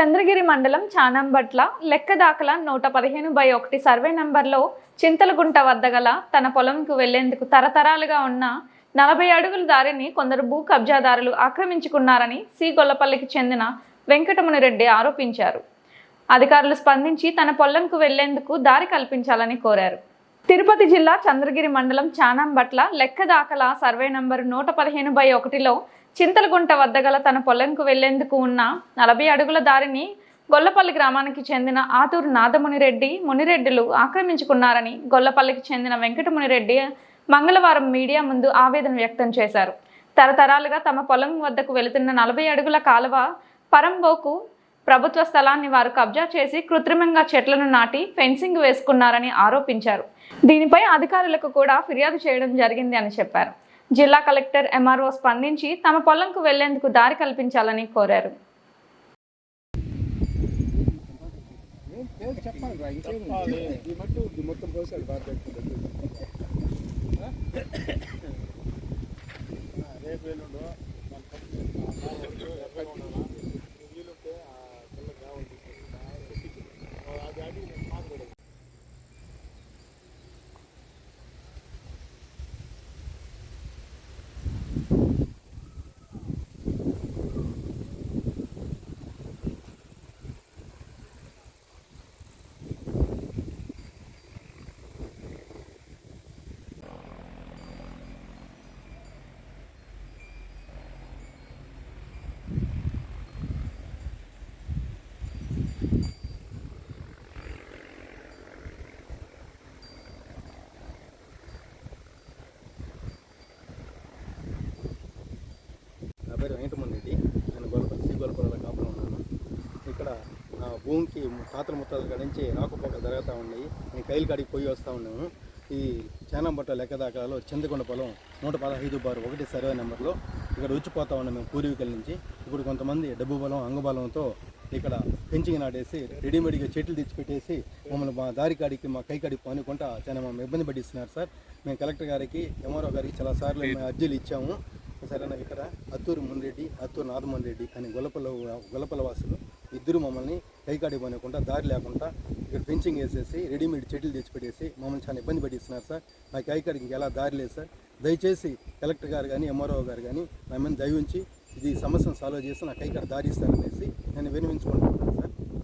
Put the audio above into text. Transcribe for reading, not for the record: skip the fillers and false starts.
చంద్రగిరి మండలం చానంబట్ల లెక్క దాఖలా 115/1 సర్వే నంబర్లో చింతలగుంట వద్ద గల తన పొలంకు వెళ్లేందుకు తరతరాలుగా ఉన్న 40 అడుగుల దారిని కొందరు భూ కబ్జాదారులు ఆక్రమించుకున్నారని సి గొల్లపల్లికి చెందిన వెంకటమునిరెడ్డి ఆరోపించారు. అధికారులు స్పందించి తన పొలంకు వెళ్లేందుకు దారి కల్పించాలని కోరారు. తిరుపతి జిల్లా చంద్రగిరి మండలం చానంబట్ల లెక్క దాఖలా సర్వే నంబరు 115/1లో చింతలగుంట వద్ద గల తన పొలంకు వెళ్లేందుకు ఉన్న 40 అడుగుల దారిని గొల్లపల్లి గ్రామానికి చెందిన ఆతూరు నాదమునిరెడ్డి మునిరెడ్డిలు ఆక్రమించుకున్నారని గొల్లపల్లికి చెందిన వెంకటమునిరెడ్డి మంగళవారం మీడియా ముందు ఆవేదన వ్యక్తం చేశారు. తరతరాలుగా తమ పొలం వద్దకు వెళుతున్న 40 అడుగుల కాలువ పరంబోకు ప్రభుత్వ స్థలాన్ని వారు కబ్జా చేసి కృత్రిమంగా చెట్లను నాటి ఫెన్సింగ్ వేసుకున్నారని ఆరోపించారు. దీనిపై అధికారులకు కూడా ఫిర్యాదు చేయడం జరిగింది అని చెప్పారు. జిల్లా కలెక్టర్ ఎంఆర్ఓ స్పందించి తమ పొలంకు వెళ్లేందుకు దారి కల్పించాలని కోరారు. నా పేరు వెంకటమునిరెడ్డి. నేను సి గొల్లపల్లిలో కాపురం ఉన్నాను. ఇక్కడ నా భూమికి తాతల ముత్తాతల కాడి నుంచి రాకపోకలు జరుగుతూ ఉన్నాయి. నేను కైలు కాడికి పోయి వస్తూ ఉన్నాము. ఈ చానంబట్ల లెక్క దాఖలాలో చింతకొండ పొలం 115/1 సర్వే నెంబర్లో ఇక్కడ వచ్చిపోతా ఉన్నాం మేము పూర్వీకుల నుంచి. ఇప్పుడు కొంతమంది డబ్బు బలం అంగబలంతో ఇక్కడ పెంచింగ్ నాటేసి రెడీమేడ్గా చెట్లు తెచ్చిపెట్టేసి మమ్మల్ని మా దారి కాడికి మా కై కాడికి పోనుకుంటా చాలా మమ్మల్ని ఇబ్బంది పడిస్తున్నారు సార్. మేము కలెక్టర్ గారికి ఎంఆర్ఓ గారికి చాలా సార్లు మేము అర్జీలు ఇచ్చాము. సరేనా, ఇక్కడ అత్తూరు మునిరెడ్డి అత్తూరు నాదమునిరెడ్డి అని గొల్లపల్లి వాసులు ఇద్దరు మమ్మల్ని కైకాడి పోనకుండా దారి లేకుండా ఇక్కడ ఫెన్సింగ్ వేసేసి రెడీమేడ్ చెట్లు తెచ్చిపెట్టేసి మమ్మల్ని చాలా ఇబ్బంది పడిస్తున్నారు సార్. నా కైకాడికి ఇంకెలా దారి లేదు సార్. దయచేసి కలెక్టర్ గారు కానీ ఎంఆర్ఓ గారు కానీ నా మీద దయ ఉంచి ఇది సమస్యను సాల్వ్ చేసి నా కైకాడి దారి ఇస్తారనేసి నేను విన్నవించుకుంటున్నాను.